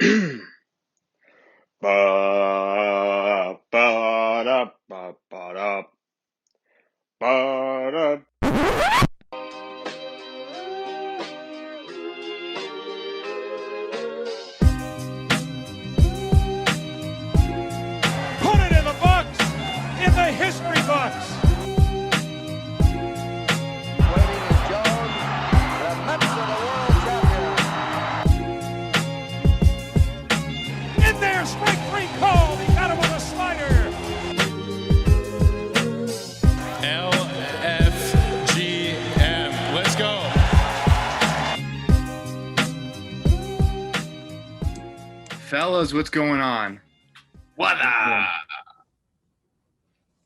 Ba ba da ba ba da ba da. Put it in the books, in the history books. Waiting is Jones. The Mets are the world champions. In there, strike three called. He got him with a slider. LFGM. Let's go. Fellas, what's going on? What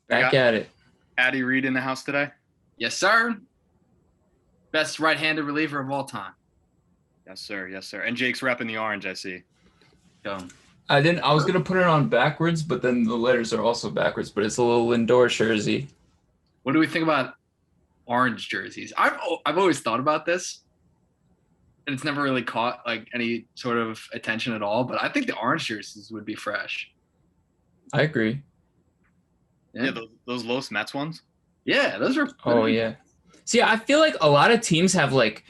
Back at it. Addy Reed in the house today? Yes, sir. Best right-handed reliever of all time. Yes, sir. Yes, sir. And Jake's repping the orange, I see. Go. I was gonna put it on backwards, but then the letters are also backwards. But it's a little Lindor jersey. What do we think about orange jerseys? I've always thought about this, and it's never really caught like any sort of attention at all. But I think the orange jerseys would be fresh. I agree. Yeah, those Los Mets ones. Yeah, those are. Oh yeah. See, I feel like a lot of teams have like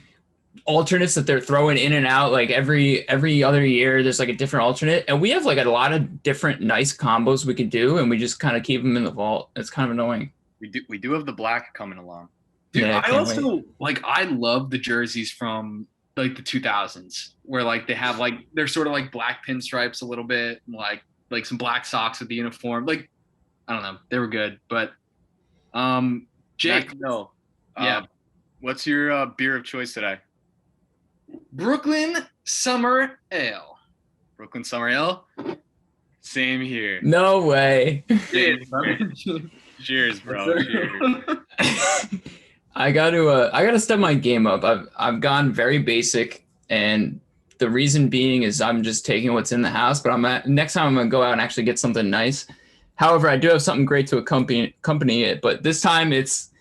alternates that they're throwing in and out. Like every other year, there's like a different alternate, and we have like a lot of different nice combos we could do, and we just kind of keep them in the vault. It's kind of annoying. We do have the black coming along. Dude, Yeah, I I can't also like. I love the jerseys from like the 2000s, where like they have like they're sort of like black pinstripes a little bit, and like some black socks with the uniform. Like I don't know, they were good. But Jake, No. yeah, What's your beer of choice today? Brooklyn Summer Ale. Brooklyn Summer Ale? Same here. No way. Cheers, bro. Cheers. I got to step my game up. I've gone very basic, and the reason being is I'm just taking what's in the house. But next time I'm gonna go out and actually get something nice. However, I do have something great to accompany it, but this time it's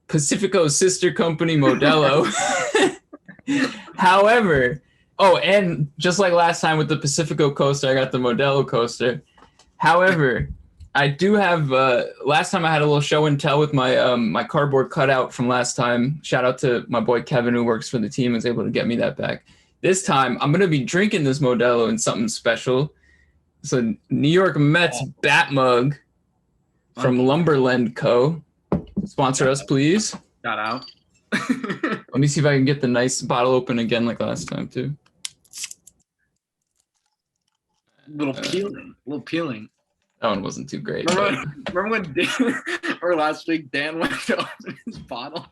Pacifico's sister company, Modelo. However, and just like last time with the Pacifico coaster, I got the Modelo coaster. However, I do have. Last time I had a little show and tell with my my cardboard cutout from last time. Shout out to my boy Kevin who works for the team, was able to get me that back. This time I'm gonna be drinking this Modelo in something special. It's a New York Mets bat mug from Lumberland Co. Sponsor us, please. Shout out. Let me see if I can get the nice bottle open again like last time too. Little peeling. That one wasn't too great. Remember when Dan, or last week Dan went to open his bottle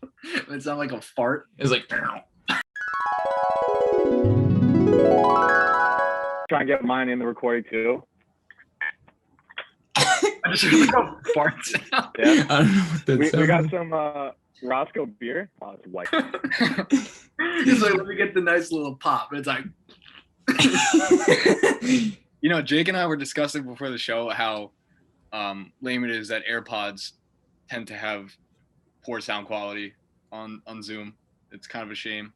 and it sounded like a fart? It was like, Try and get mine in the recording too. I just heard like a fart sound. Yeah. I don't know what that We got sounded. some Roscoe beer. Oh, it's white. He's like, let me get the nice little pop. And it's like, You know, Jake and I were discussing before the show how lame it is that AirPods tend to have poor sound quality on Zoom. It's kind of a shame.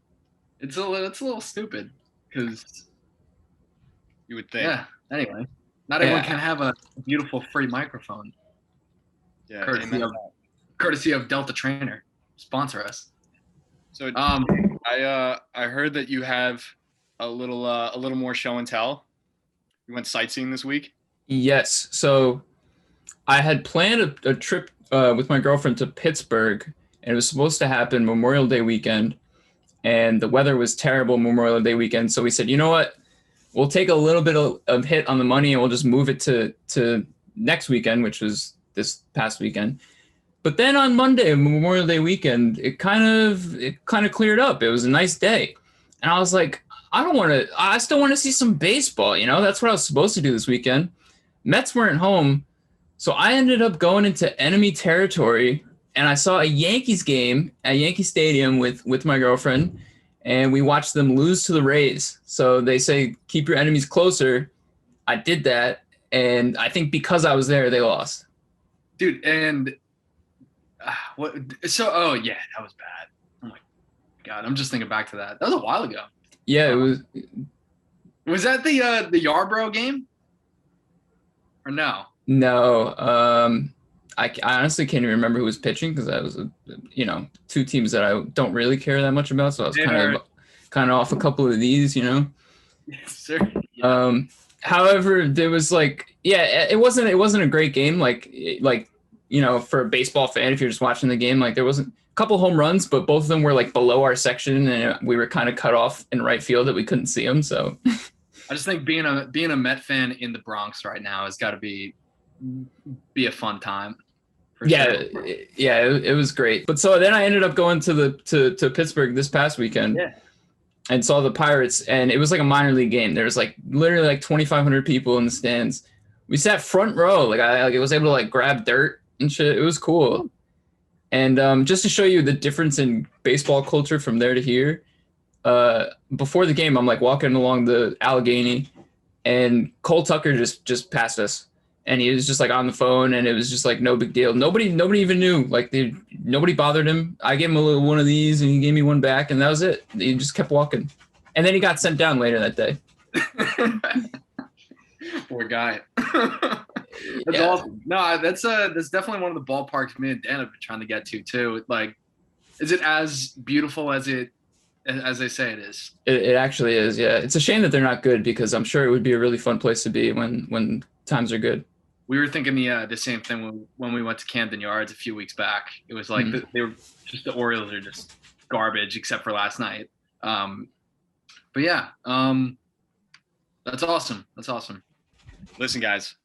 it's a little stupid because You would think. yeah. Anyway, not everyone Yeah. can have a beautiful free microphone. Yeah, Courtesy amen. Courtesy of Delta Trainer, sponsor us. So Um, I heard that you have a little more show and tell. You went sightseeing this week. Yes. So I had planned a trip with my girlfriend to Pittsburgh, and it was supposed to happen Memorial Day weekend. And the weather was terrible Memorial Day weekend. So we said, you know what? We'll take a little bit of hit on the money and we'll just move it to next weekend, which was this past weekend. But then on Monday, Memorial Day weekend, it kind of cleared up. It was a nice day. And I was like, I still want to see some baseball, you know? That's what I was supposed to do this weekend. Mets weren't home. So I ended up going into enemy territory, and I saw a Yankees game at Yankee Stadium with my girlfriend, and we watched them lose to the Rays. So they say, keep your enemies closer. I did that, and I think because I was there, they lost. dude, and what? So, oh yeah, that was bad. Oh my god, I'm just thinking back to that. That was a while ago. Yeah, it was Was that the Yarborough game? Or no? No, I honestly can't even remember who was pitching because that was, two teams that I don't really care that much about. So I was kind of off a couple of these, Yes, sir. Yeah. However, there was it wasn't a great game. For a baseball fan, if you're just watching the game, there wasn't a couple home runs, but both of them were below our section, and we were kind of cut off in right field that we couldn't see them. So I just think being a Met fan in the Bronx right now has got to be a fun time. Yeah, sure. It was great. But so then I ended up going to Pittsburgh this past weekend. Yeah. And saw the Pirates, and it was like a minor league game. There was literally 2,500 people in the stands. We sat front row. I was able to grab dirt and shit. It was cool. And just to show you the difference in baseball culture from there to here, before the game, I'm walking along the Allegheny, and Cole Tucker just passed us, and he was just on the phone, and it was just no big deal. Nobody even knew. Nobody bothered him. I gave him a little one of these, and he gave me one back, and that was it. He just kept walking, and then he got sent down later that day. Poor guy. That's awesome. No, that's definitely one of the ballparks me and Dan have been trying to get to too. Is it as beautiful as they say it is? It actually is. Yeah, it's a shame that they're not good because I'm sure it would be a really fun place to be when times are good. We were thinking the same thing when we went to Camden Yards a few weeks back. It was they were just, the Orioles are just garbage except for last night. But yeah, that's awesome. That's awesome. Listen, guys,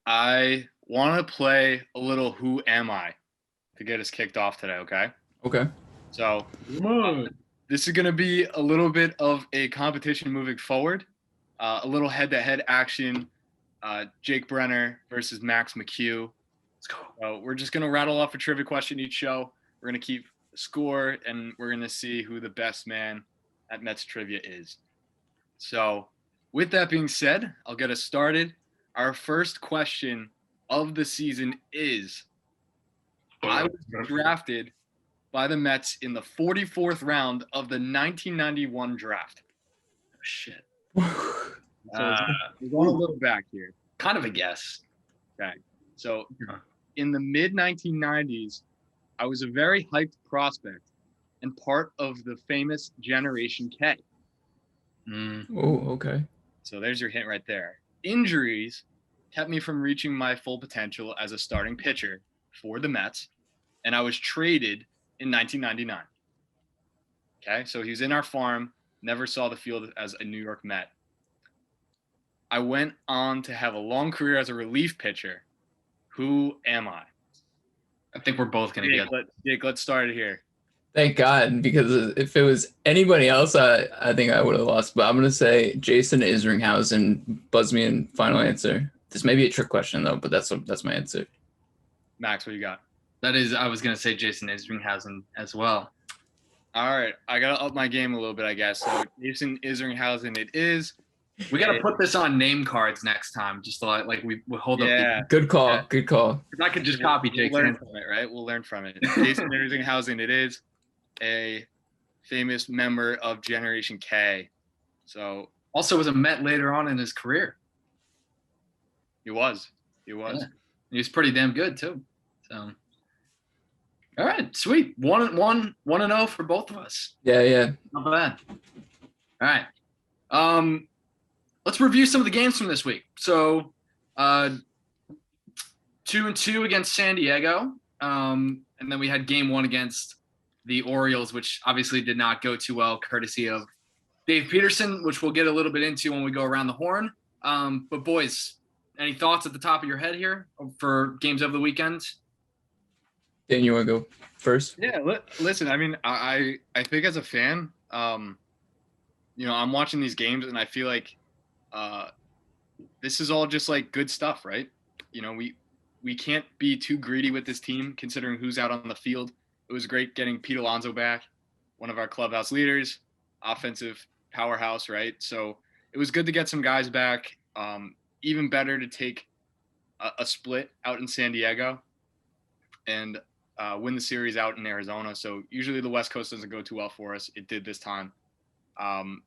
I want to play a little Who Am I to get us kicked off today, okay? Okay. So this is going to be a little bit of a competition moving forward, a little head-to-head action. Jake Brenner versus Max McHugh. Let's go. So we're just going to rattle off a trivia question each show. We're going to keep score, and we're going to see who the best man at Mets Trivia is. So with that being said, I'll get us started. Our first question of the season is, I was drafted by the Mets in the 44th round of the 1991 draft. Oh, shit. So we're going a little back here. Kind of a guess. Okay. So in the mid-1990s, I was a very hyped prospect and part of the famous Generation K. Oh, okay. So there's your hint right there. Injuries kept me from reaching my full potential as a starting pitcher for the Mets, and I was traded in 1999. Okay, so he was in our farm, never saw the field as a New York Met. I went on to have a long career as a relief pitcher. Who am I? I think we're both going to get it. Jake, let's start it here. Thank God, because if it was anybody else, I think I would have lost. But I'm going to say Jason Isringhausen. Buzz me in final answer. This may be a trick question, though, but that's my answer. Max, what you got? I was going to say Jason Isringhausen as well. All right. I got to up my game a little bit, I guess. So Jason Isringhausen it is. We got to put this on name cards next time, just we hold up. Good call. Yeah. Good call. I could just copy Jake's We'll learn from it, right? We'll learn from it. Jason Isringhausen it is, a famous member of Generation K. So also was a Met later on in his career. He was. Yeah. He was pretty damn good too. So, all right, sweet. 1-0 for both of us. Yeah. Not bad. All right. Let's review some of the games from this week. So, 2-2 against San Diego, and then we had game 1 against the Orioles, which obviously did not go too well, courtesy of Dave Peterson, which we'll get a little bit into when we go around the horn. But boys, any thoughts at the top of your head here for games of the weekend? Dan, you want to go first? Yeah, listen, I mean, I think as a fan, I'm watching these games and I feel like this is all just good stuff, right? We can't be too greedy with this team considering who's out on the field. It was great getting Pete Alonso back, one of our clubhouse leaders, offensive powerhouse, right? So it was good to get some guys back. Even better to take a split out in San Diego and win the series out in Arizona. So usually the West Coast doesn't go too well for us. It did this time. And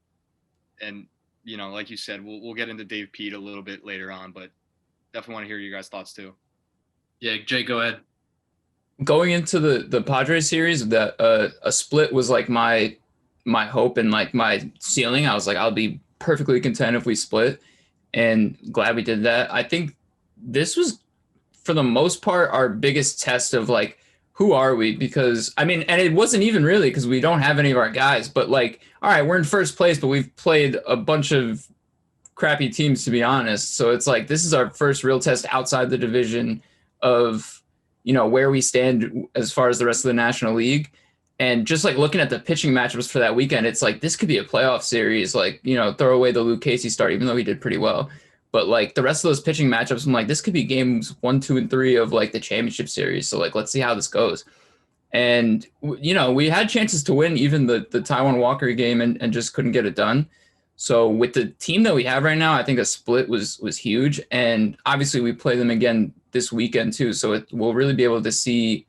like you said, we'll get into Dave Pete a little bit later on, but definitely want to hear your guys' thoughts too. Yeah, Jay, go ahead. Going into the Padres series, that a split was like my hope and like my ceiling. I was like, I'll be perfectly content if we split, and glad we did that. I think this was, for the most part, our biggest test of like, who are we? Because I mean, and it wasn't even really because we don't have any of our guys, but like, all right, we're in first place, but we've played a bunch of crappy teams, to be honest. So it's like, this is our first real test outside the division of, where we stand as far as the rest of the National League. And just like looking at the pitching matchups for that weekend, it's like, this could be a playoff series. Like, throw away the Luke Casey start, even though he did pretty well. But like the rest of those pitching matchups, I'm like, this could be games 1, 2, and 3 of like the championship series. So like, let's see how this goes. And we had chances to win even the Taiwan Walker game and just couldn't get it done. So with the team that we have right now, I think a split was huge. And obviously we play them again this weekend too. So we'll really be able to see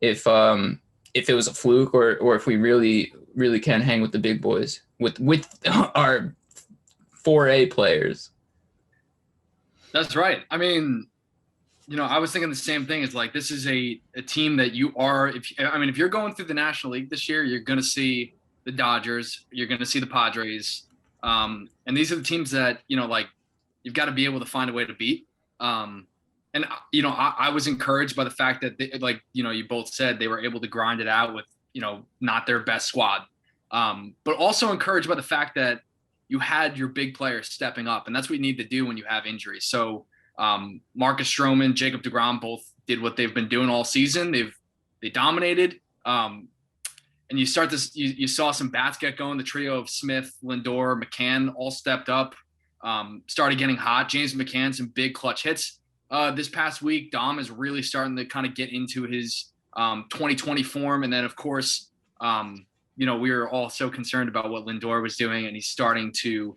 if it was a fluke or if we really, really can hang with the big boys with our 4A players. That's right. I mean, I was thinking the same thing. It's like, this is a team that you are, if you're going through the National League this year, you're going to see the Dodgers, you're going to see the Padres. And these are the teams that, you've got to be able to find a way to beat. I was encouraged by the fact that you both said they were able to grind it out with, not their best squad. But also encouraged by the fact that you had your big players stepping up, and that's what you need to do when you have injuries. So Marcus Stroman, Jacob deGrom both did what they've been doing all season. They dominated. And you start this, you saw some bats get going. The trio of Smith, Lindor, McCann all stepped up, started getting hot. James McCann, some big clutch hits. This past week, Dom is really starting to kind of get into his 2020 form. And then, of course, we were all so concerned about what Lindor was doing, and he's starting to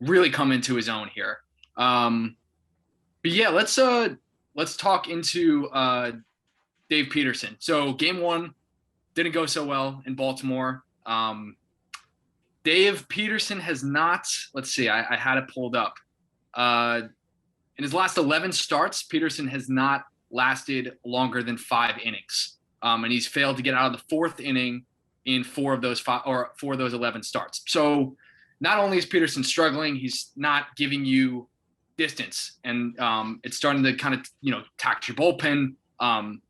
really come into his own here. But yeah, let's talk into Dave Peterson. So game 1 didn't go so well in Baltimore. Dave Peterson has not, let's see, I had it pulled up. In his last 11 starts, Peterson has not lasted longer than 5 innings. And he's failed to get out of the 4th inning in 4 of those 11 starts. So not only is Peterson struggling, he's not giving you distance, and it's starting to kind of, tax your bullpen. And,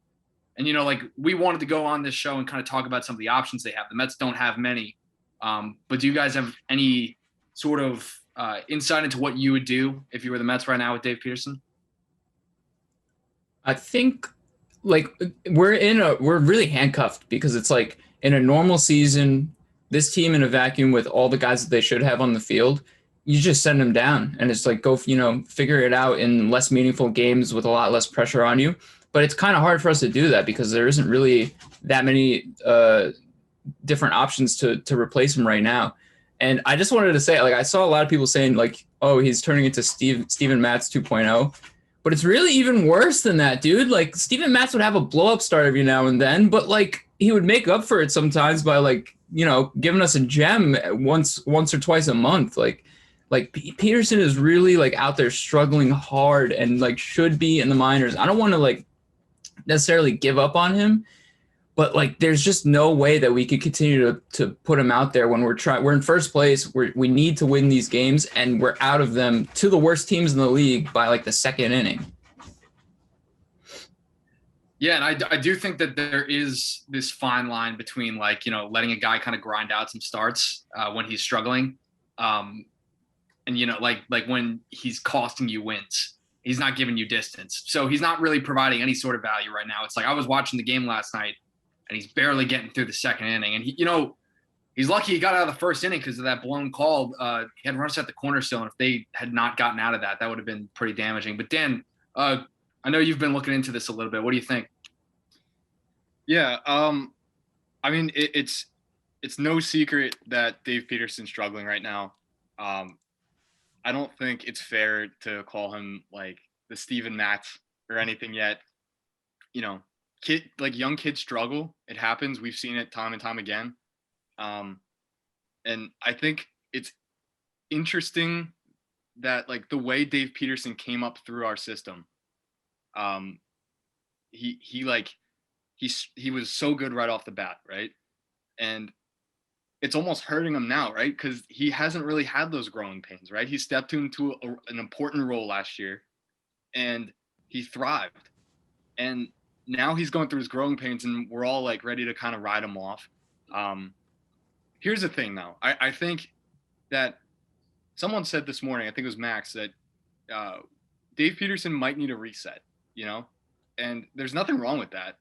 we wanted to go on this show and kind of talk about some of the options they have. The Mets don't have many. But do you guys have any sort of insight into what you would do if you were the Mets right now with Dave Peterson? I think we're really handcuffed, because it's like, in a normal season, this team in a vacuum with all the guys that they should have on the field, you just send them down, and it's like, go, figure it out in less meaningful games with a lot less pressure on you. But it's kind of hard for us to do that because there isn't really that many different options to replace him right now. And I just wanted to say, I saw a lot of people saying oh, he's turning into Steven Matz 2.0. But it's really even worse than that, dude. Steven Matz would have a blow-up start every now and then, but he would make up for it sometimes by giving us a gem once or twice a month. Peterson is really out there struggling hard and should be in the minors. I don't want to necessarily give up on him, but there's just no way that we could continue to put him out there when we're in first place. We need to win these games, and we're out of them to the worst teams in the league by the 2nd inning. Yeah, and I do think that there is this fine line between letting a guy kind of grind out some starts when he's struggling, and when he's costing you wins. He's not giving you distance. So he's not really providing any sort of value right now. It's I was watching the game last night, and he's barely getting through the 2nd inning. And he's lucky he got out of the 1st inning because of that blown call. He had runners at the cornerstone. If they had not gotten out of that, that would have been pretty damaging. But Dan, I know you've been looking into this a little bit. What do you think? Yeah, it's no secret that Dave Peterson's struggling right now. I don't think it's fair to call him the Steven Matz or anything yet. Young kids struggle. It happens. We've seen it time and time again. And I think it's interesting that like the way Dave Peterson came up through our system. He like he was so good right off the bat, right? And it's almost hurting him now, right? Because he hasn't really had those growing pains, right? He stepped into an important role last year, and he thrived. And now he's going through his growing pains, and we're all like ready to kind of ride him off. Here's the thing, though. I think that someone said this morning, I think it was Max, that Dave Peterson might need a reset, you know? And there's nothing wrong with that.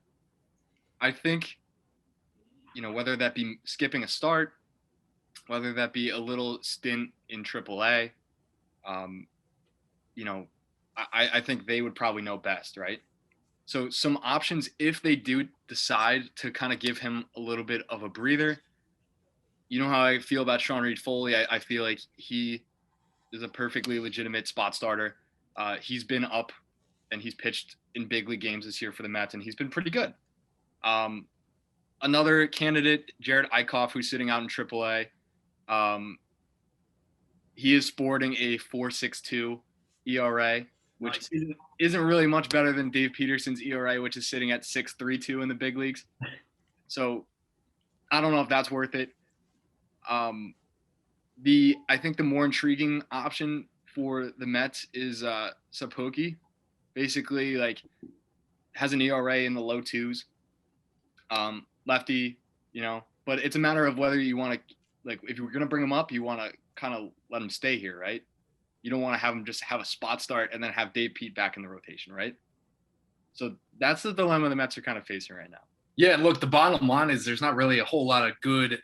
I think, you know, whether that be skipping a start, whether that be a little stint in AAA, you know, I think they would probably know best, right? So some options, if they do decide to kind of give him a little bit of a breather, you know how I feel about Sean Reed-Foley. I feel like he is a perfectly legitimate spot starter. He's been up and he's pitched in big league games this year for the Mets, and he's been pretty good. Another candidate, Jared Eichhoff, who's sitting out in AAA. He is sporting a 4.62 ERA, which isn't really much better than Dave Peterson's ERA, which is sitting at 6.32 in the big leagues. So I don't know if that's worth it. I think the more intriguing option for the Mets is Sapoki. Basically, like, has an ERA in the low twos. Lefty, you know, but it's a matter of whether you want to, like, if you're going to bring him up, you want to kind of let him stay here, right? You don't want to have him just have a spot start and then have Dave Pete back in the rotation, right? So that's the dilemma the Mets are kind of facing right now. Yeah, look, the bottom line is there's not really a whole lot of good,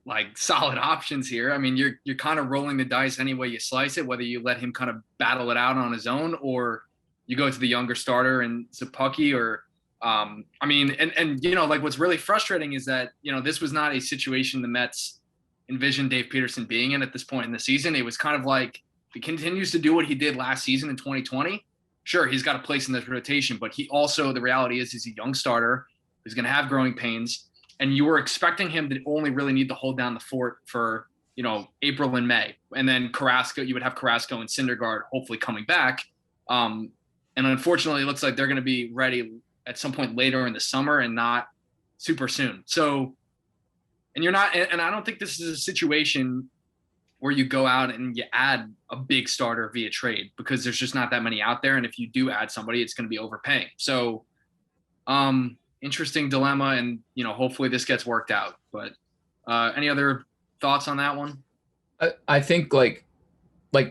like, solid options here. I mean, you're kind of rolling the dice any way you slice it, whether you let him kind of battle it out on his own or you go to the younger starter and Zapucki or I mean, and you know, like, what's really frustrating is that, you know, this was not a situation the Mets envisioned Dave Peterson being in at this point in the season. It was kind of like, if he continues to do what he did last season in 2020, sure, he's got a place in this rotation, but he also, the reality is he's a young starter who's going to have growing pains. And you were expecting him to only really need to hold down the fort for, you know, April and May. And then Carrasco, you would have Carrasco and Syndergaard hopefully coming back. And unfortunately, it looks like they're going to be ready at some point later in the summer and not super soon. So, and you're not, and I don't think this is a situation where you go out and you add a big starter via trade, because there's just not that many out there. And if you do add somebody, it's going to be overpaying. So, interesting dilemma, and, you know, hopefully this gets worked out. But any other thoughts on that one? I think like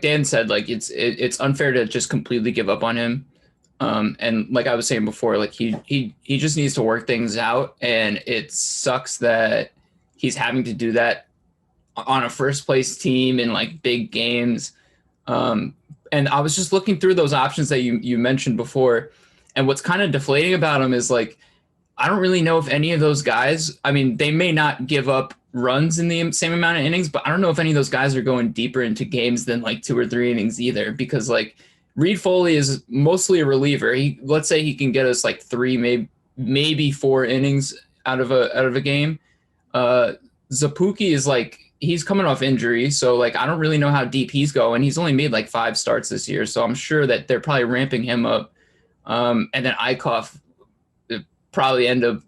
Dan said, like, it's unfair to just completely give up on him. And like I was saying before, like he just needs to work things out, and it sucks that he's having to do that on a first place team in like big games. And I was just looking through those options that you mentioned before, and what's kind of deflating about him is, like, I don't really know if any of those guys, I mean, they may not give up runs in the same amount of innings, but I don't know if any of those guys are going deeper into games than like 2 or 3 innings either, because like Reed-Foley is mostly a reliever. Let's say he can get us like 3, maybe 4 innings out of a game. Zapuki is like, he's coming off injury, so like I don't really know how deep he's going. He's only made like 5 starts this year, so I'm sure that they're probably ramping him up. And then Eichhoff probably end up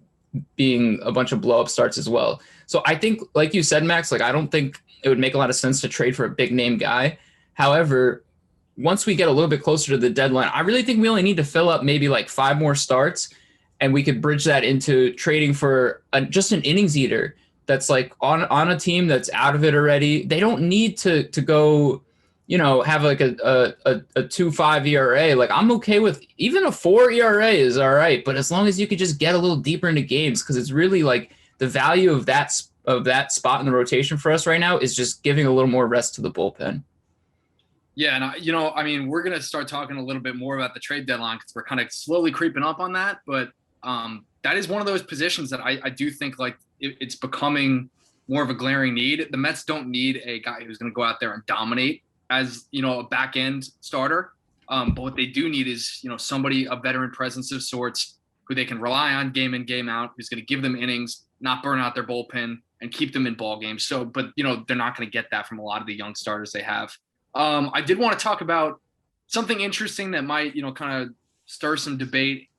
being a bunch of blow-up starts as well. So I think, like you said, Max, like, I don't think it would make a lot of sense to trade for a big name guy. However, once we get a little bit closer to the deadline, I really think we only need to fill up maybe like 5 more starts, and we could bridge that into trading for just an innings eater that's like on a team that's out of it already. They don't need to go, you know, have like a 2.5 ERA. Like, I'm okay with even a 4 ERA is all right, but as long as you could just get a little deeper into games, because it's really like the value of that spot in the rotation for us right now is just giving a little more rest to the bullpen. Yeah, and you know, I mean, we're going to start talking a little bit more about the trade deadline because we're kind of slowly creeping up on that. But that is one of those positions that I do think, like, it's becoming more of a glaring need. The Mets don't need a guy who's going to go out there and dominate as, you know, a back end starter. But what they do need is, you know, somebody, a veteran presence of sorts, who they can rely on game in, game out, who's going to give them innings, not burn out their bullpen, and keep them in ball games. So, but they're not going to get that from a lot of the young starters they have. I did want to talk about something interesting that might, kind of stir some debate,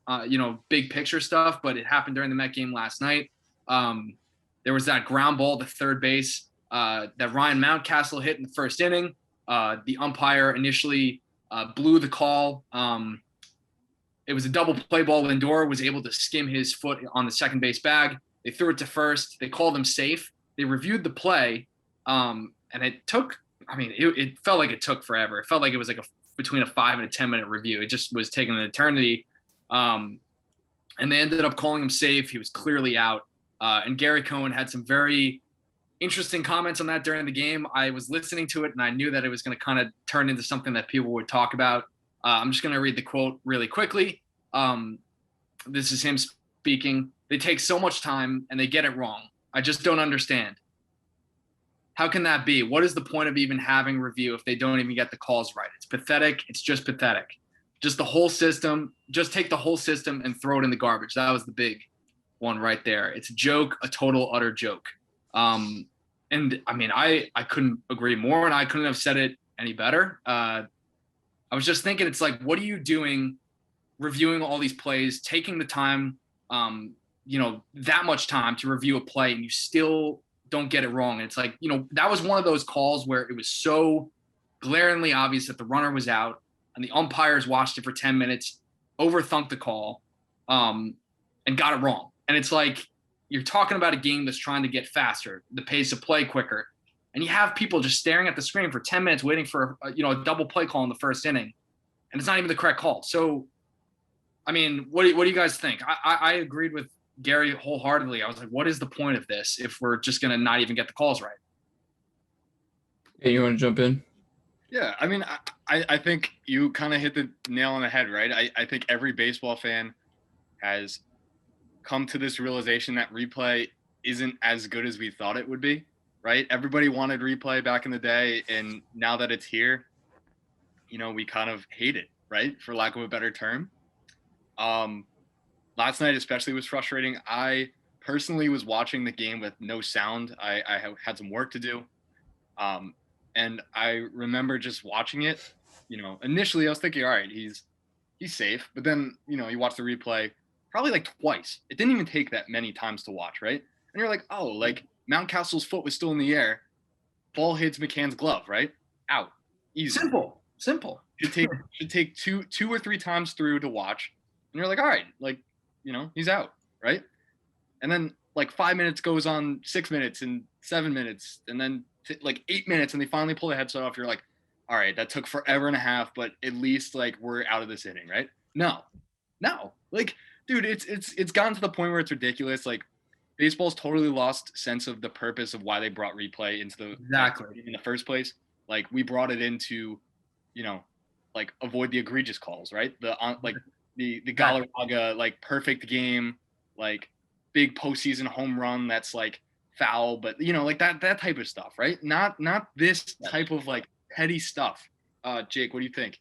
big picture stuff, but it happened during the Met game last night. There was that ground ball to third base that Ryan Mountcastle hit in the first inning. The umpire initially blew the call. It was a double play ball. Lindor was able to skim his foot on the second base bag. They threw it to first. They called him safe. They reviewed the play, and it took, it felt like it took forever. It felt like it was like between a 5 and a 10-minute review. It just was taking an eternity. And they ended up calling him safe. He was clearly out. And Gary Cohen had some very interesting comments on that during the game. I was listening to it, and I knew that it was going to kind of turn into something that people would talk about. I'm just going to read the quote really quickly. This is him speaking. They take so much time, and they get it wrong. I just don't understand. How can that be? What is the point of even having review if they don't even get the calls right? It's pathetic. It's just pathetic. Just the whole system. Just take the whole system and throw it in the garbage. That was the big one right there. It's a joke, a total utter joke. And I couldn't agree more, and I couldn't have said it any better. I was just thinking, it's like, what are you doing reviewing all these plays, taking the time, that much time to review a play, and you still don't get it wrong? And it's like, that was one of those calls where it was so glaringly obvious that the runner was out, and the umpires watched it for 10 minutes, overthunk the call, and got it wrong. And it's like, you're talking about a game that's trying to get faster, the pace of play quicker, and you have people just staring at the screen for 10 minutes waiting for a double play call in the first inning, and it's not even the correct call. So, what do you guys think? I agreed with Gary wholeheartedly. I was like, what is the point of this if we're just going to not even get the calls right? Hey, you want to jump in? Yeah, I think you kind of hit the nail on the head, right? I think every baseball fan has come to this realization that replay isn't as good as we thought it would be, right? Everybody wanted replay back in the day, and now that it's here, we kind of hate it, right? For lack of a better term. Last night especially was frustrating. I personally was watching the game with no sound. I had some work to do. And I remember just watching it, initially I was thinking, all right, he's safe. But then, you watch the replay probably like twice. It didn't even take that many times to watch, right? And you're like, oh, like Mountcastle's foot was still in the air. Ball hits McCann's glove, right? Out. Easy. Simple. Should take two or three times through to watch. And you're like, all right, like, he's out, right? And then like 5 minutes goes on 6 minutes and 7 minutes, and then like 8 minutes, and they finally pull the headset off. You're like, all right, that took forever and a half, but at least like we're out of this inning, right? No, like, dude, it's gotten to the point where it's ridiculous. Like, baseball's totally lost sense of the purpose of why they brought replay into the in the first place. Like, we brought it into, like, avoid the egregious calls, right? The Galarraga, like, perfect game, like big postseason home run that's like foul, but like that type of stuff, right? Not this type of like petty stuff. Jake, what do you think?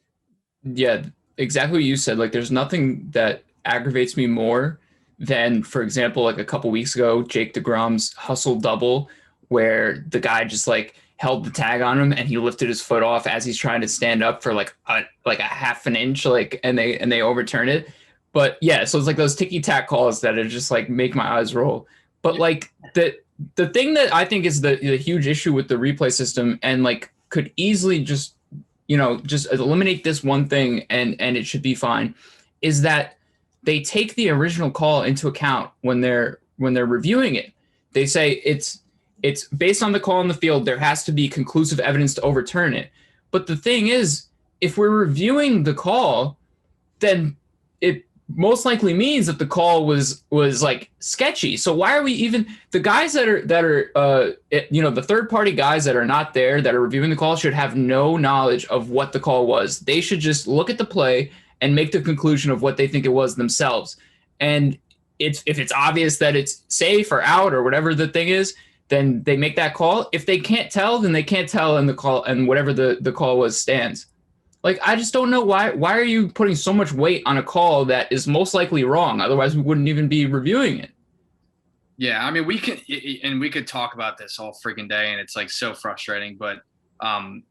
Yeah, exactly what you said. Like, there's nothing that aggravates me more than, for example, like a couple weeks ago, Jake DeGrom's hustle double, where the guy just like held the tag on him and he lifted his foot off as he's trying to stand up for like a half an inch, like, and they overturn it. But yeah, so it's like those ticky-tack calls that are just like make my eyes roll. But like the thing that I think is the huge issue with the replay system, and like could easily just eliminate this one thing and it should be fine, is that they take the original call into account when they're reviewing it. They say it's based on the call on the field. There has to be conclusive evidence to overturn it. But the thing is, if we're reviewing the call, then it most likely means that the call was like sketchy. So why are we even, the guys that are the third party guys that are not there, that are reviewing the call, should have no knowledge of what the call was. They should just look at the play and make the conclusion of what they think it was themselves. And if it's obvious that it's safe or out or whatever the thing is, then they make that call. If they can't tell, then they can't tell, and the call and whatever the call was stands. Like, I just don't know why are you putting so much weight on a call that is most likely wrong? Otherwise, we wouldn't even be reviewing it. Yeah, I mean, we could talk about this all freaking day, and it's like so frustrating. But and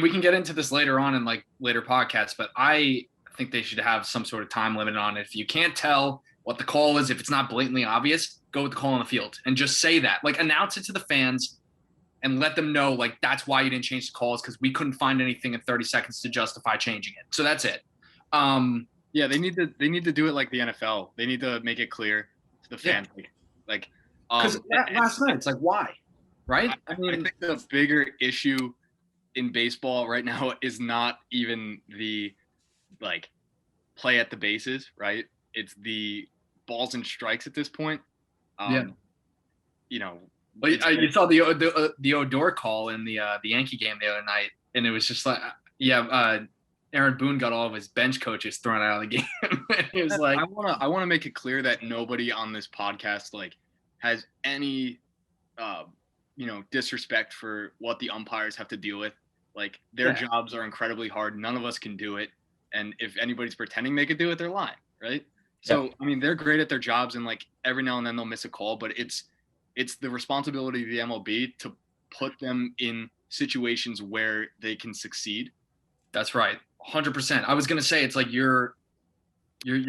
we can get into this later on in like later podcasts. But I think they should have some sort of time limit on it. If you can't tell what the call is, if it's not blatantly obvious, go with the call on the field and just say that. Like announce it to the fans and let them know like that's why you didn't change the calls because we couldn't find anything in 30 seconds to justify changing it. So that's it. Yeah, they need to do it like the NFL. They need to make it clear to the fans. Yeah. Like, because last night it's like why, right? I think the bigger issue in baseball right now is not even the like play at the bases, right? It's the balls and strikes at this point. Yeah. You know, but you saw the Odor call in the Yankee game the other night, and it was just like, Aaron Boone got all of his bench coaches thrown out of the game. He was like, I want to make it clear that nobody on this podcast like has any disrespect for what the umpires have to deal with. Like their jobs are incredibly hard. None of us can do it. And if anybody's pretending they could do it, they're lying, right? So, I mean, they're great at their jobs and like every now and then they'll miss a call, but it's the responsibility of the MLB to put them in situations where they can succeed. That's right. 100%. I was going to say, it's like you're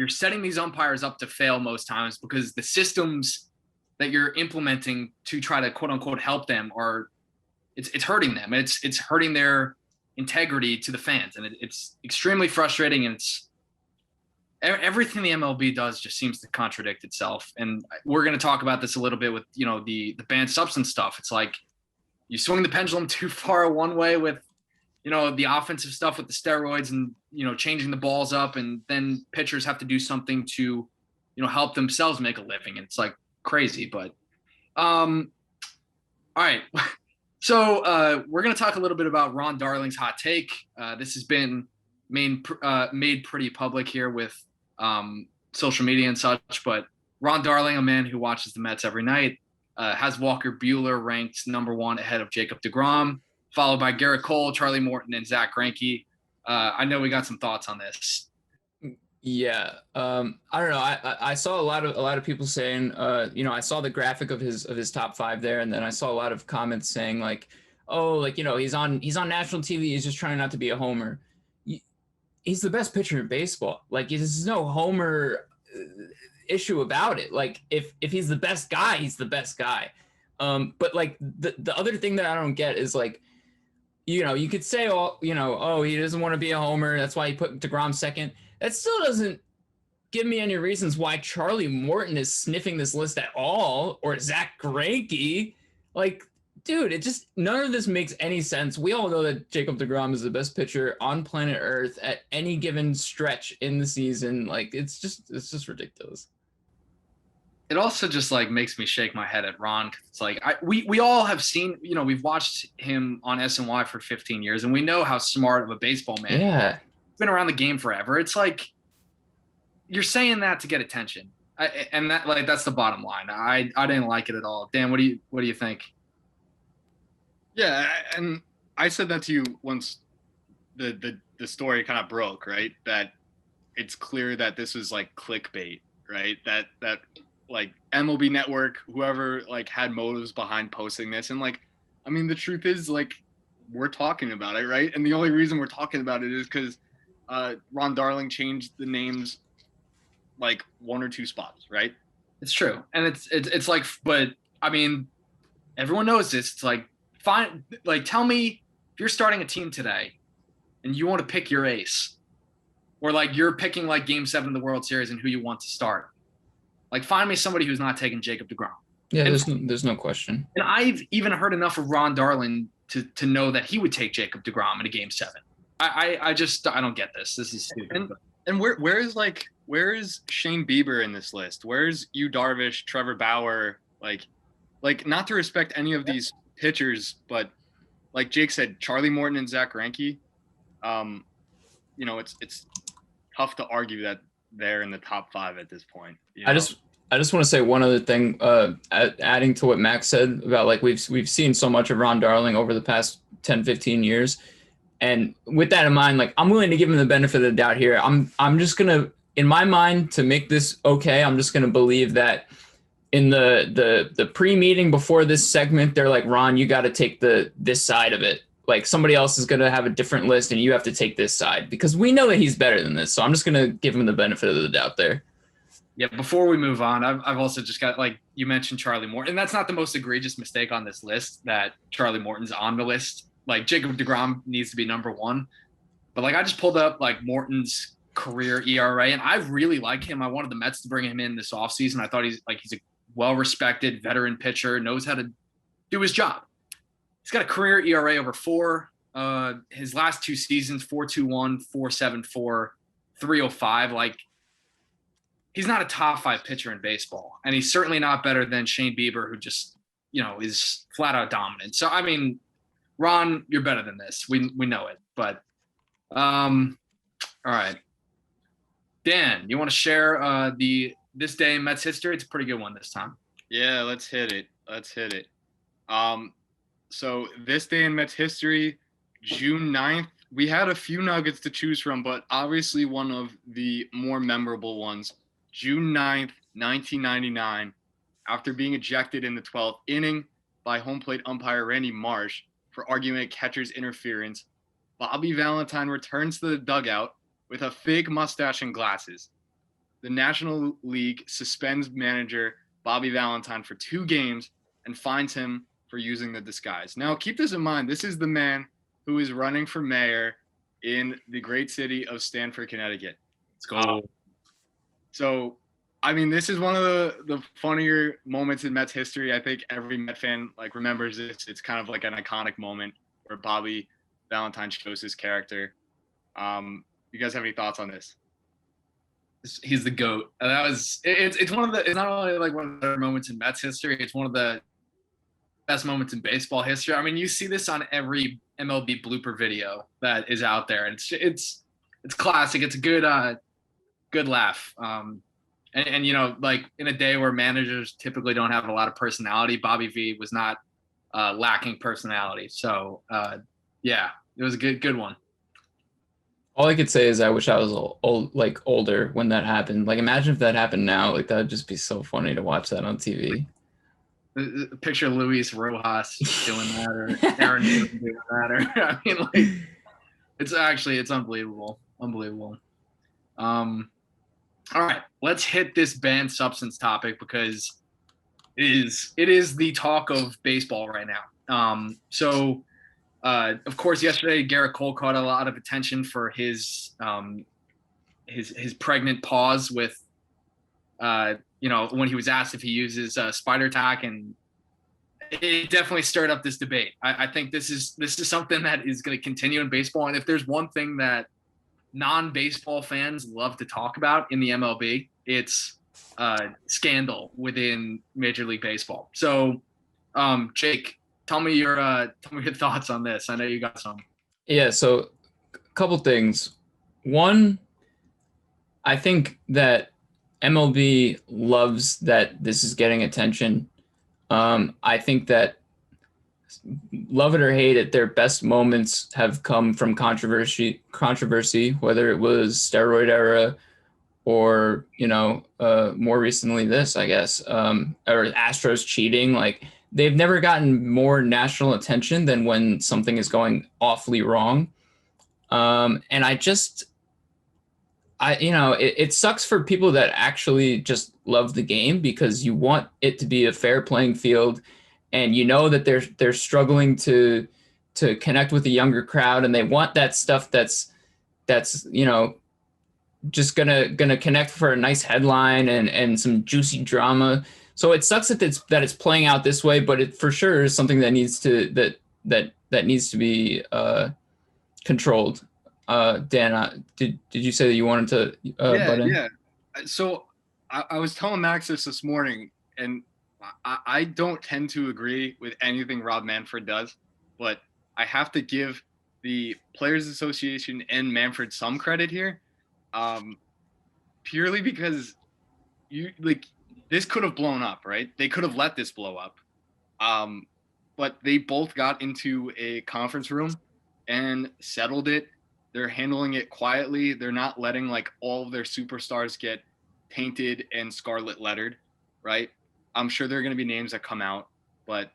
setting these umpires up to fail most times because the systems that you're implementing to try to quote unquote help them it's hurting them. It's hurting their integrity to the fans. And it's extremely frustrating. And it's everything the MLB does just seems to contradict itself. And we're going to talk about this a little bit with, the banned substance stuff. It's like you swing the pendulum too far one way with, the offensive stuff with the steroids and, changing the balls up, and then pitchers have to do something to, help themselves make a living. And it's like crazy, but all right. So we're going to talk a little bit about Ron Darling's hot take. This has been made pretty public here with social media and such, but Ron Darling, a man who watches the Mets every night, has Walker Buehler ranked number 1 ahead of Jacob deGrom, followed by Garrett Cole, Charlie Morton, and Zach Greinke. I know we got some thoughts on this. Yeah, I don't know. I saw a lot of people saying, I saw the graphic of his top 5 there, and then I saw a lot of comments saying like, oh, like he's on national TV, he's just trying not to be a homer. He's the best pitcher in baseball. Like there's no homer issue about it. Like if he's the best guy, he's the best guy. But like the other thing that I don't get is like, you could say, oh, he doesn't want to be a homer. That's why he put DeGrom second. That still doesn't give me any reasons why Charlie Morton is sniffing this list at all, or Zach Greinke. Like, dude, none of this makes any sense. We all know that Jacob deGrom is the best pitcher on planet Earth at any given stretch in the season. Like, it's just ridiculous. It also just like makes me shake my head at Ron. It's like we all have seen, we've watched him on SNY for 15 years, and we know how smart of a baseball man. Yeah, he's been around the game forever. It's like you're saying that to get attention, and that's the bottom line. I didn't like it at all. Dan, what do you think? Yeah, and I said that to you once the story kind of broke, right? That it's clear that this was like clickbait, right? That like MLB Network, whoever like had motives behind posting this. And like, I mean, the truth is like, we're talking about it, right? And the only reason we're talking about it is because Ron Darling changed the names like 1 or 2 spots, right? It's true. And it's like, but I mean, everyone knows this. It's like, fine, like tell me if you're starting a team today and you want to pick your ace, or like you're picking like Game 7 of the World Series and who you want to start. Like, find me somebody who's not taking Jacob deGrom. Yeah, there's no question. And I've even heard enough of Ron Darling to know that he would take Jacob deGrom in a Game 7. I don't get this. This is stupid. And where is Shane Bieber in this list? Where's Yu Darvish, Trevor Bauer? Like not to respect any of these pitchers, but like Jake said, Charlie Morton and Zach Greinke. It's tough to argue that they're in the top 5 at this point. I just want to say one other thing, adding to what Max said about like we've seen so much of Ron Darling over the past 10, 15 years. And with that in mind, like I'm willing to give him the benefit of the doubt here. I'm just going to, in my mind, to make this okay, I'm just going to believe that in the pre-meeting before this segment, they're like, Ron, you got to take this side of it. Like somebody else is going to have a different list and you have to take this side because we know that he's better than this. So I'm just going to give him the benefit of the doubt there. Yeah, before we move on, I've also just got, like, you mentioned Charlie Morton, and that's not the most egregious mistake on this list that Charlie Morton's on the list. Like, Jacob deGrom needs to be number one. But, like, I just pulled up, like, Morton's career ERA, and I really like him. I wanted the Mets to bring him in this offseason. I thought he's a well-respected veteran pitcher, knows how to do his job. He's got a career ERA over 4. His last 2 seasons, 4.21, 4.74, 3.05. Like, he's not a top 5 pitcher in baseball, and he's certainly not better than Shane Bieber, who just, is flat out dominant. So, I mean, Ron, you're better than this. We know it, but all right. Dan, you want to share this day in Mets history? It's a pretty good one this time. Yeah, let's hit it. So this day in Mets history, June 9th, we had a few nuggets to choose from, but obviously one of the more memorable ones. June 9th, 1999, after being ejected in the 12th inning by home plate umpire Randy Marsh for arguing a catcher's interference, Bobby Valentine returns to the dugout with a fake mustache and glasses. The National League suspends manager Bobby Valentine for 2 games and fines him for using the disguise. Now, keep this in mind. This is the man who is running for mayor in the great city of Stamford, Connecticut. Let's go. So, I mean, this is one of the funnier moments in Mets history. I think every Met fan remembers this. It's kind of like an iconic moment where Bobby Valentine shows his character. You guys have any thoughts on this? He's the GOAT. And that was it's one of the, it's not only like one of the moments in Mets history, it's one of the best moments in baseball history. I mean, you see this on every MLB blooper video that is out there. It's classic. It's a good laugh. And like in a day where managers typically don't have a lot of personality, Bobby V was not lacking personality. So yeah, it was a good one. All I could say is I wish I was older when that happened. Like, imagine if that happened now. Like, that would just be so funny to watch that on TV. Picture Luis Rojas doing that, or Aaron Newton doing that, or I mean, like, it's unbelievable. All right, let's hit this banned substance topic because it is the talk of baseball right now. Of course, yesterday Garrett Cole caught a lot of attention for his pregnant pause with, when he was asked if he uses spider tack, and it definitely stirred up this debate. I think this is something that is going to continue in baseball, and if there's one thing that non-baseball fans love to talk about in the MLB, it's scandal within Major League Baseball. So, Jake, tell me your thoughts on this. I know you got some. Yeah, so a couple things. One, I think that MLB loves that this is getting attention. I think that, love it or hate it, their best moments have come from controversy, whether it was steroid era or, more recently this, I guess, or Astros cheating. Like, they've never gotten more national attention than when something is going awfully wrong. And it sucks for people that actually just love the game, because you want it to be a fair playing field, and that they're struggling to connect with the younger crowd, and they want that stuff that's just gonna connect for a nice headline and some juicy drama. So it sucks that it's playing out this way, but it for sure is something that needs to needs to be controlled. Dan, did you say that you wanted to butt in? Yeah. So I was telling Max this morning, and I don't tend to agree with anything Rob Manfred does, but I have to give the Players Association and Manfred some credit here, purely because this could have blown up, right? They could have let this blow up, but they both got into a conference room and settled it. They're handling it quietly. They're not letting all of their superstars get painted and scarlet lettered, right? I'm sure there are going to be names that come out, but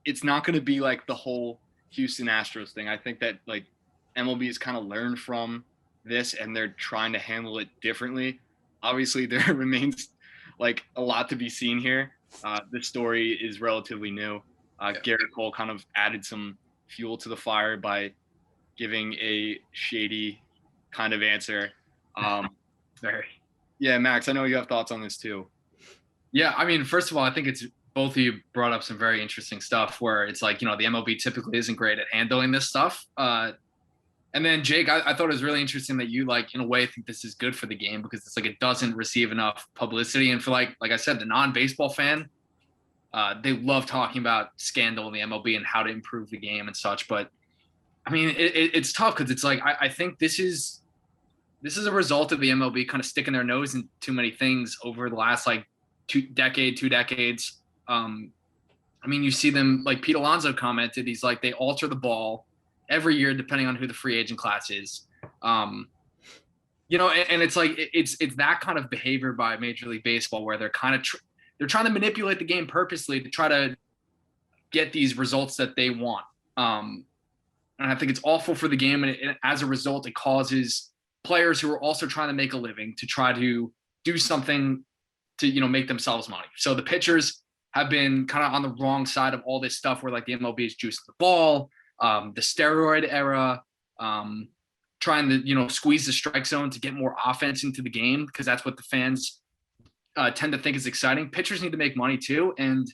it's not going to be like the whole Houston Astros thing. I think that like MLB has kind of learned from this and they're trying to handle it differently. Obviously, there remains like a lot to be seen here. The story is relatively new. Garrett Cole kind of added some fuel to the fire by giving a shady kind of answer. Very. Yeah, Max, I know you have thoughts on this too. Yeah, I mean, first of all, I think it's both of you brought up some very interesting stuff where it's like, the MLB typically isn't great at handling this stuff. And then Jake, I thought it was really interesting that you in a way think this is good for the game because it's like it doesn't receive enough publicity. And for like I said, the non-baseball fan, they love talking about scandal in the MLB and how to improve the game and such. But I mean, it's tough because it's like I think this is a result of the MLB kind of sticking their nose in too many things over the last two decades. I mean, you see them like Pete Alonso commented, he's like, they alter the ball every year depending on who the free agent class is. And it's like it's that kind of behavior by Major League Baseball where they're kind of they're trying to manipulate the game purposely to try to get these results that they want. And I think it's awful for the game, and as a result, it causes players who are also trying to make a living to try to do something to make themselves money. So the pitchers have been kind of on the wrong side of all this stuff where like the MLB is juicing the ball, the steroid era, trying to squeeze the strike zone to get more offense into the game because that's what the fans tend to think is exciting. Pitchers need to make money too, and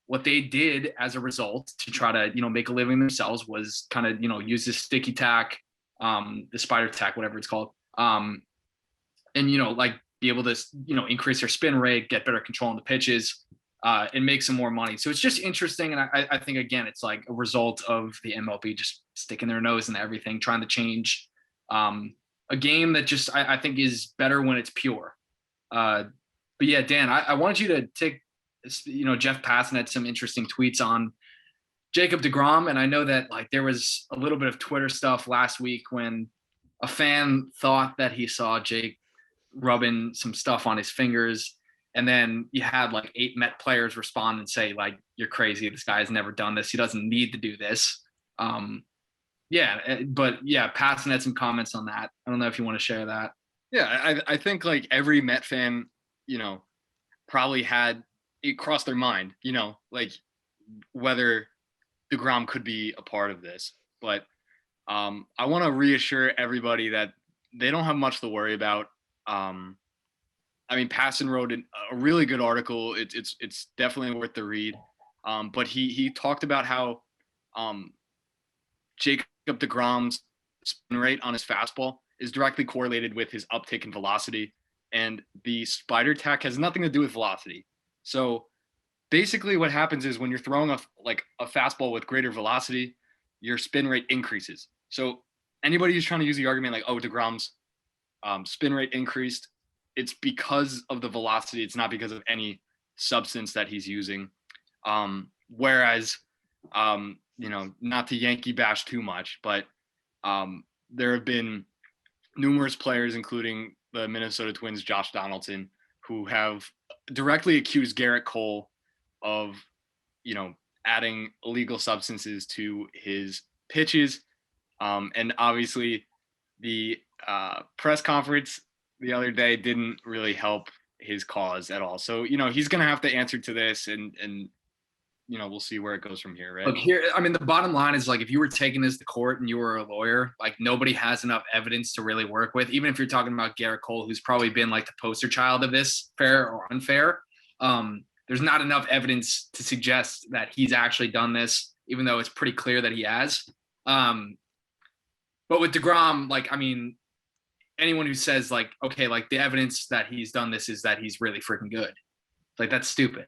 what they did as a result to try to make a living themselves was kind of use this sticky tack, the spider tack, whatever it's called, and be able to increase their spin rate, get better control on the pitches, and make some more money. So it's just interesting, and I think again it's like a result of the MLB just sticking their nose in everything, trying to change a game that just I think is better when it's pure. But yeah, Dan, I wanted you to take Jeff Passan had some interesting tweets on Jacob deGrom, and I know that there was a little bit of Twitter stuff last week when a fan thought that he saw Jake rubbing some stuff on his fingers, and then you had 8 Met players respond and say you're crazy, this guy has never done this, he doesn't need to do this. Passan had some comments on that. I don't know if you want to share that. Yeah, I think every Met fan probably had it crossed their mind, whether deGrom could be a part of this. But I want to reassure everybody that they don't have much to worry about. I mean, Passan wrote a really good article. It's definitely worth the read. But he talked about how Jacob deGrom's spin rate on his fastball is directly correlated with his uptick in velocity, and the spider tack has nothing to do with velocity. So basically what happens is when you're throwing a fastball with greater velocity, your spin rate increases. So anybody who's trying to use the argument deGrom's spin rate increased, it's because of the velocity. It's not because of any substance that he's using. Whereas, not to Yankee bash too much, but there have been numerous players, including the Minnesota Twins' Josh Donaldson, who have directly accused Garrett Cole of, adding illegal substances to his pitches. And obviously the press conference the other day didn't really help his cause at all. So, he's going to have to answer to this and we'll see where it goes from here, right? Look, the bottom line is if you were taking this to court and you were a lawyer, nobody has enough evidence to really work with. Even if you're talking about Garrett Cole, who's probably been the poster child of this, fair or unfair, there's not enough evidence to suggest that he's actually done this, even though it's pretty clear that he has. But with deGrom, anyone who says the evidence that he's done this is that he's really freaking good. That's stupid.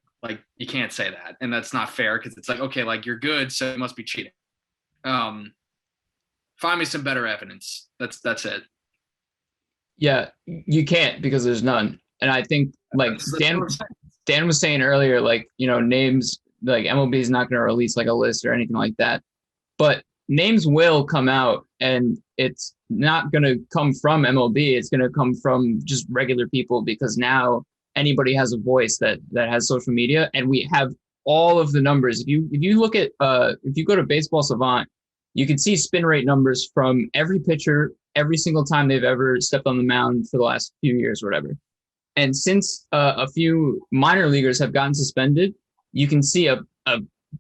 You can't say that. And that's not fair because it's you're good, so you must be cheating. Find me some better evidence. That's it. Yeah, you can't because there's none. And I think Dan was saying earlier, names, MLB is not going to release a list or anything like that. But names will come out, and it's not going to come from MLB. It's going to come from just regular people because now anybody has a voice that has social media, and we have all of the numbers. If you look at if you go to Baseball Savant, you can see spin rate numbers from every pitcher every single time they've ever stepped on the mound for the last few years or whatever. And since a few minor leaguers have gotten suspended, you can see a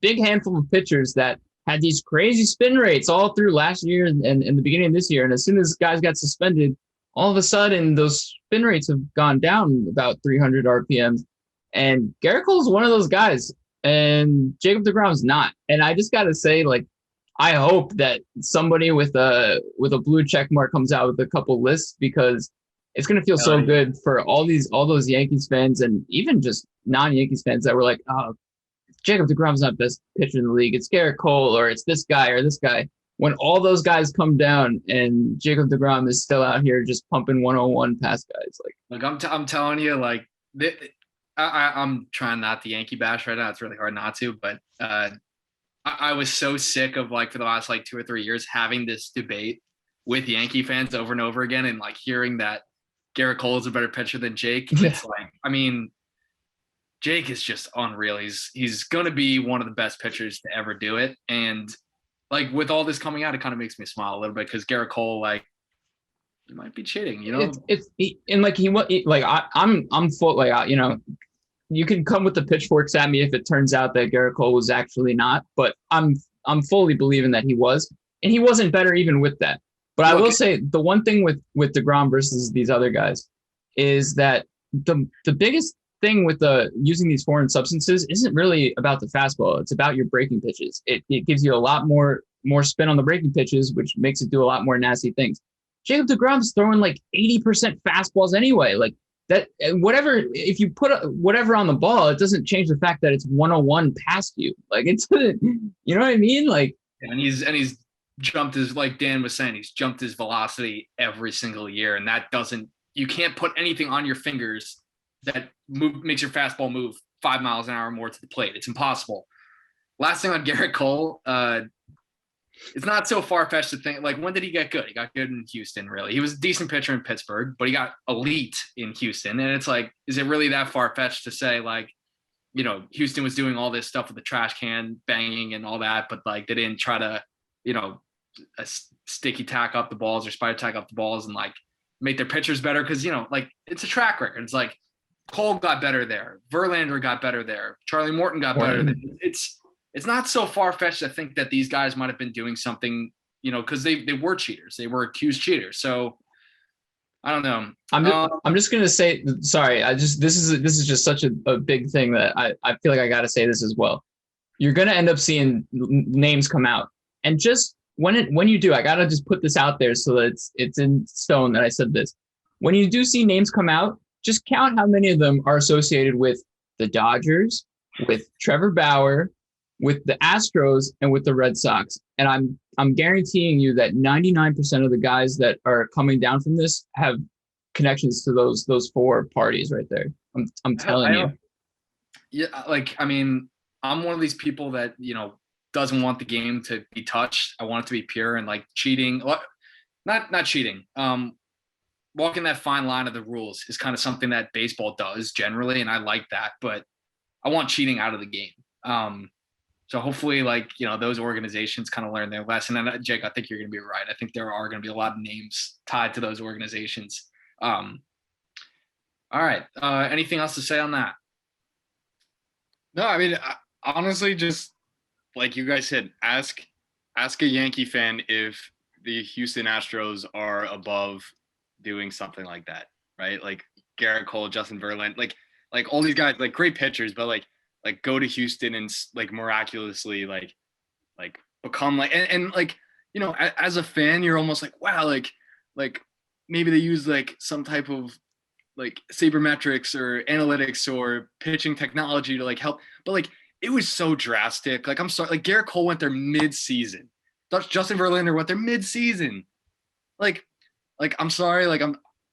big handful of pitchers that had these crazy spin rates all through last year and the beginning of this year. And as soon as guys got suspended, all of a sudden those spin rates have gone down about 300 RPMs. And Garrett Cole's one of those guys, and Jacob deGrom's not. And I just got to say, like, I hope that somebody with a blue check mark comes out with a couple lists, because it's going to feel so good for all those Yankees fans and even just non-Yankees fans that were like, oh, Jacob deGrom's not best pitcher in the league. It's Garrett Cole, or it's this guy or this guy. When all those guys come down and Jacob deGrom is still out here just pumping 101 past guys, like I'm telling you, like I'm trying not to Yankee bash right now. It's really hard not to, but I was so sick of, like, for the last like 2 or 3 years having this debate with Yankee fans over and over again, and like hearing that Garrett Cole is a better pitcher than Jake. It's like, I mean, Jake is just unreal. He's going to be one of the best pitchers to ever do it. And like with all this coming out, it kind of makes me smile a little bit, because Garrett Cole, like, he might be cheating, you know? I'm full, like, you know, you can come with the pitchforks at me if it turns out that Garrett Cole was actually not, but I'm fully believing that he was, and he wasn't better even with that. But I will say the one thing with deGrom versus these other guys is that the biggest thing with using these foreign substances isn't really about the fastball. It's about your breaking pitches. It gives you a lot more spin on the breaking pitches, which makes it do a lot more nasty things. Jacob deGrom's throwing like 80% fastballs anyway. Like that, whatever, if you put whatever on the ball, it doesn't change the fact that it's 101 past you. Like, it's, you know what I mean? Like, and he's jumped his, like Dan was saying, he's jumped his velocity every single year. And that you can't put anything on your fingers that makes your fastball move 5 miles an hour more to the plate. It's impossible. Last thing on Garrett Cole, it's not so far-fetched to think, like, when did he get good? He got good in Houston, really. He was a decent pitcher in Pittsburgh, but he got elite in Houston. And it's like, is it really that far-fetched to say, like, you know, Houston was doing all this stuff with the trash can banging and all that, but like they didn't try to, you know, sticky tack up the balls or spider tack up the balls and like make their pitchers better? Because, you know, like, it's a track record. It's like Cole got better there. Verlander got better there. Charlie Morton got better there. It's not so far-fetched to think that these guys might have been doing something, you know, because they were cheaters. They were accused cheaters. So I don't know. I'm just gonna say, sorry. This is just such a big thing that I feel like I gotta say this as well. You're gonna end up seeing names come out, and just when you do, I gotta just put this out there so that it's in stone that I said this. When you do see names come out, just count how many of them are associated with the Dodgers, with Trevor Bauer, with the Astros, and with the Red Sox. And I'm guaranteeing you that 99% of the guys that are coming down from this have connections to those four parties right there. I'm telling you. Yeah, like, I mean, I'm one of these people that, you know, doesn't want the game to be touched. I want it to be pure, and like cheating, not cheating. Walking that fine line of the rules is kind of something that baseball does generally, and I like that, but I want cheating out of the game. So hopefully, like, you know, those organizations kind of learn their lesson. And Jake, I think you're going to be right. I think there are going to be a lot of names tied to those organizations. All right. Anything else to say on that? No, I mean, honestly, just like you guys said, ask a Yankee fan if the Houston Astros are above doing something like that, right? Like Garrett Cole, Justin Verlander, like all these guys, like great pitchers, but like go to Houston and like miraculously like become like, and like, you know, as a fan, you're almost like, wow, like maybe they use like some type of like sabermetrics or analytics or pitching technology to like help, but like it was so drastic. Like, I'm sorry, like Garrett Cole went there mid-season. Justin Verlander went there mid-season. Like I'm sorry, like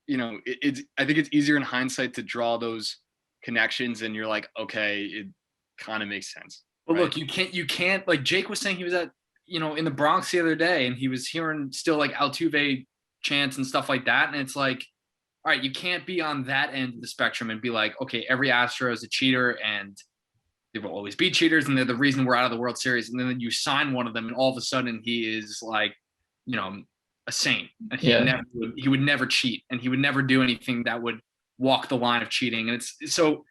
you know, I think it's easier in hindsight to draw those connections, and you're like, okay, it kind of makes sense. But right? Look, you can't, like Jake was saying, he was at, you know, in the Bronx the other day, and he was hearing still like Altuve chants and stuff like that, and it's like, all right, you can't be on that end of the spectrum and be like, okay, every Astro is a cheater and they will always be cheaters and they're the reason we're out of the World Series. And then you sign one of them and all of a sudden he is like, you know, a saint. And he would never cheat and he would never do anything that would walk the line of cheating. And it's so,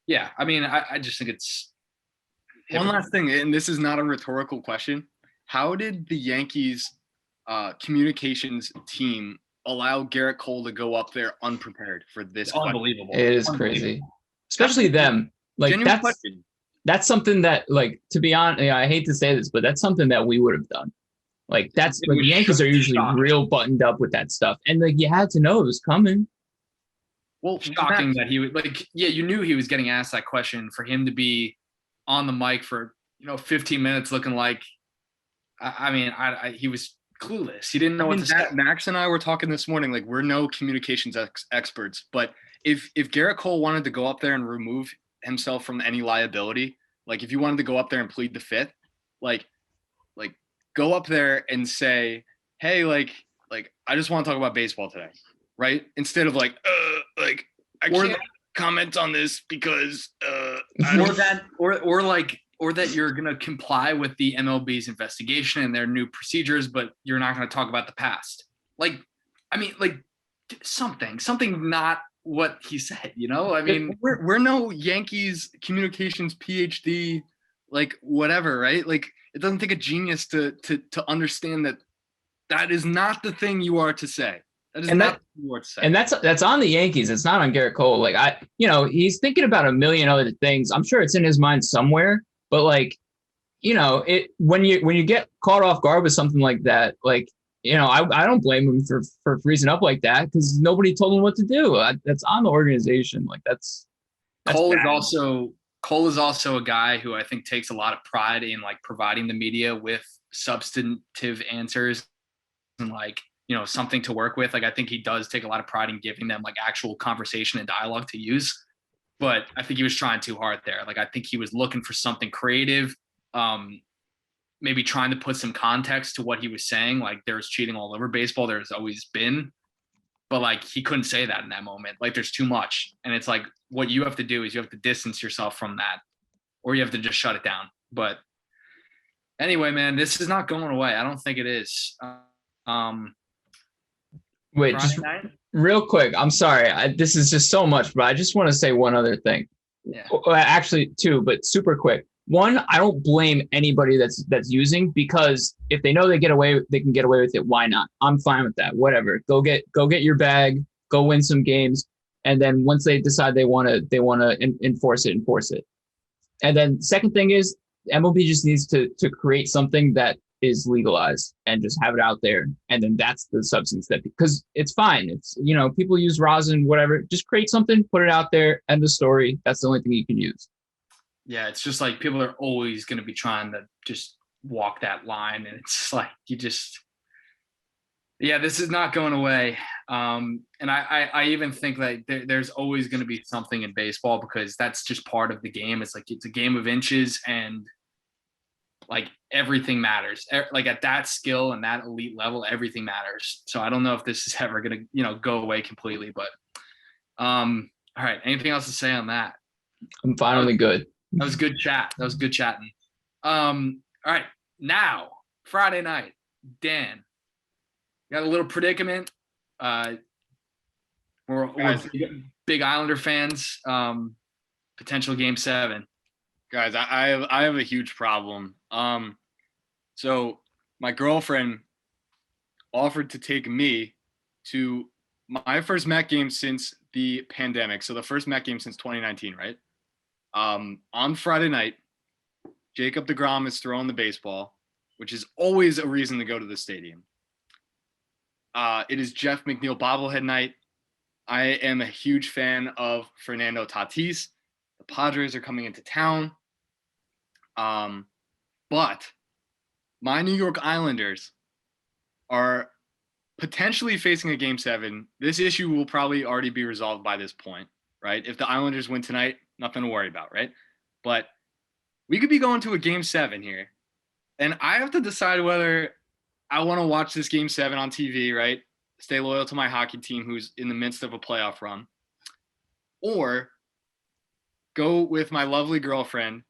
yeah, I mean, I just think it's one last thing, and this is not a rhetorical question. How did the Yankees communications team allow Garrett Cole to go up there unprepared for this question? unbelievable. It is crazy, especially them. Like Genuine question. that's something that, like, to be honest, I hate to say this, but that's something that we would have done. Like that's like the Yankees are usually real buttoned up with that stuff, and like you had to know it was coming. Well, shocking that he would like, yeah, you knew he was getting asked that question. For him to be on the mic for 15 minutes looking like, he was clueless. He didn't know what to say. Max and I were talking this morning, like we're no communications experts, but if Garrett Cole wanted to go up there and remove himself from any liability, like if you wanted to go up there and plead the fifth, like go up there and say, hey, like I just want to talk about baseball today, right? Instead of like I can't comment on this because or that you're going to comply with the MLB's investigation and their new procedures, but you're not going to talk about the past. Like, I mean, like something not what he said, I mean, we're no Yankees communications PhD, like whatever, right? Like it doesn't take a genius to understand that is not the thing you are to say. That is not what you are to say. And that's on the Yankees. It's not on Garrett Cole. Like he's thinking about a million other things. I'm sure it's in his mind somewhere, but like, when you get caught off guard with something like that, like, I don't blame him for freezing up like that because nobody told him what to do. That's on the organization. Like that's Cole bad. Cole is also a guy who I think takes a lot of pride in like providing the media with substantive answers and like, something to work with. Like I think he does take a lot of pride in giving them like actual conversation and dialogue to use. But I think he was trying too hard there. Like I think he was looking for something creative, maybe trying to put some context to what he was saying. Like there's cheating all over baseball. There's always been, but like he couldn't say that in that moment. Like there's too much. And it's like, what you have to do is you have to distance yourself from that, or you have to just shut it down. But anyway, man, this is not going away. I don't think it is. Wait, just real quick. I'm sorry. This is just so much, but I just want to say one other thing. Yeah. Actually, two, but super quick. One, I don't blame anybody that's using, because if they know they can get away with it. Why not? I'm fine with that. Whatever. Go get your bag. Go win some games, and then once they decide they want to enforce it. And then second thing is MLB just needs to create something that is legalized and just have it out there. And then that's the substance because it's fine. It's, people use rosin, whatever, just create something, put it out there, end the story. That's the only thing you can use. Yeah. It's just like, people are always going to be trying to just walk that line. And it's like, this is not going away. And I even think that there's always going to be something in baseball because that's just part of the game. It's like, it's a game of inches and like everything matters. Like at that skill and that elite level, everything matters. So I don't know if this is ever going to, go away completely, but all right. Anything else to say on that? I'm finally good. That was good chat. That was good chatting. All right. Now, Friday night, Dan, got a little predicament. We're big Islander fans. Potential Game 7. Guys, I have a huge problem. So my girlfriend offered to take me to my first Met game since the pandemic. So the first Met game since 2019, right? On Friday night, Jacob deGrom is throwing the baseball, which is always a reason to go to the stadium. It is Jeff McNeil bobblehead night. I am a huge fan of Fernando Tatis. The Padres are coming into town. But my New York Islanders are potentially facing a Game 7. This issue will probably already be resolved by this point, right? If the Islanders win tonight, nothing to worry about, right? But we could be going to a Game 7 here. And I have to decide whether I want to watch this Game 7 on TV, right? stay loyal to my hockey team who's in the midst of a playoff run, or go with my lovely girlfriend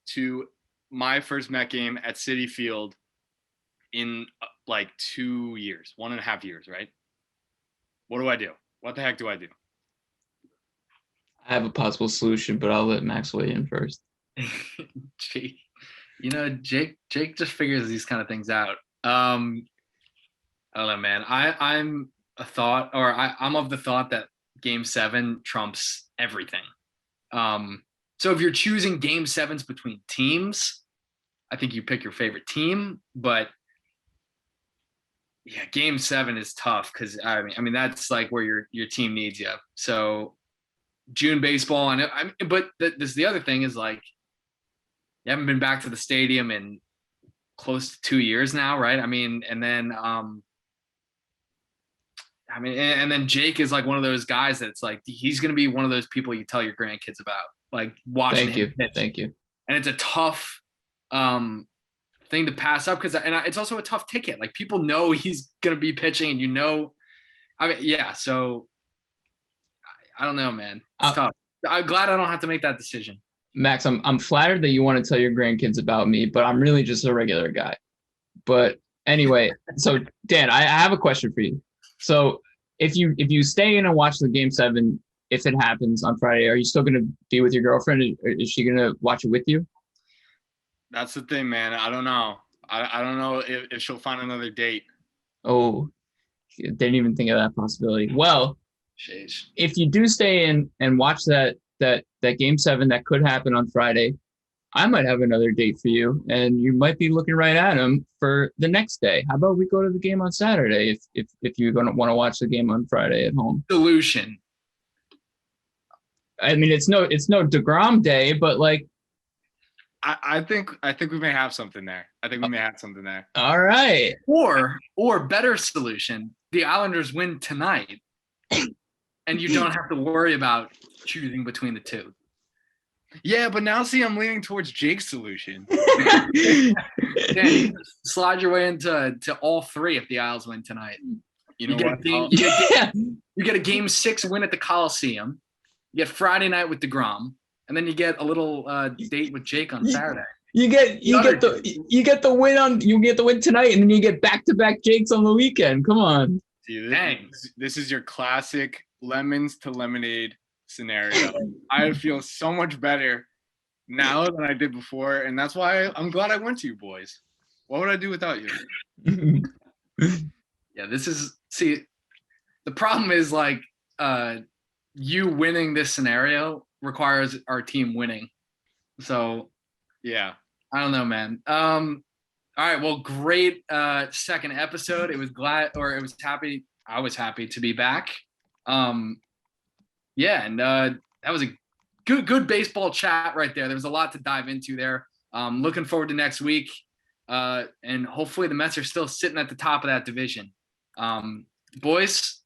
to my first Met game at Citi Field in like 2 years, 1.5 years, right? What do I do? What the heck do I do? I have a possible solution, but I'll let Max weigh in first. Jake, Jake just figures these kind of things out. I don't know, man. I'm of the thought that Game 7 trumps everything. So if you're choosing Game 7s between teams, I think you pick your favorite team. But yeah, Game 7 is tough because I mean that's like where your team needs you. So June baseball, but this the other thing is like you haven't been back to the stadium in close to 2 years now, right? I mean, and then Jake is like one of those guys that's like he's going to be one of those people you tell your grandkids about, like watching him pitch. Thank you. And it's a tough thing to pass up because it's also a tough ticket. Like people know he's going to be pitching, and So I don't know, man. It's tough. I'm glad I don't have to make that decision. Max, I'm flattered that you want to tell your grandkids about me, but I'm really just a regular guy. But anyway, so Dan, I have a question for you. So if you stay in and watch the Game 7, if it happens on Friday, are you still going to be with your girlfriend? Or is she going to watch it with you? That's the thing, man. I don't know. I don't know if she'll find another date. Oh, didn't even think of that possibility. Well, Jeez. If you do stay in and watch that Game 7 that could happen on Friday, I might have another date for you, and you might be looking right at him for the next day. How about we go to the game on Saturday if you're going to want to watch the game on Friday at home? Solution. I mean, it's no DeGrom day, but like, I think we may have something there. All right. Or better solution, the Islanders win tonight, and you don't have to worry about choosing between the two. Yeah, but now see, I'm leaning towards Jake's solution. Dan, slide your way into all three if the Isles win tonight. You get a Game 6 win at the Coliseum. You get Friday night with DeGrom, and then you get a little date with Jake on Saturday. You get the win tonight, and then you get back-to-back Jakes on the weekend. Come on. See, this is your classic lemons to lemonade scenario. I feel so much better now than I did before, and that's why I'm glad I went to you boys. What would I do without you? Yeah, the problem is like you winning this scenario requires our team winning. So yeah, I don't know, man. All right, well, great second episode. I was happy to be back. And that was a good baseball chat right there. There was a lot to dive into there. Looking forward to next week. And hopefully the Mets are still sitting at the top of that division. Boys,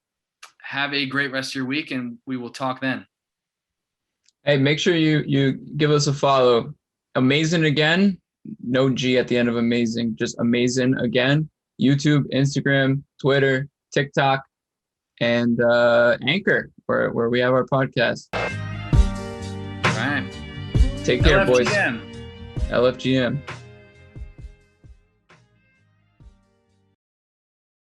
have a great rest of your week, and we will talk then. Hey, make sure you give us a follow. AmazinAgain, no G at the end of amazing, just AmazinAgain. YouTube, Instagram, Twitter, TikTok, and Anchor, where we have our podcast. All right. Take care, LFGM. boys. LFGM.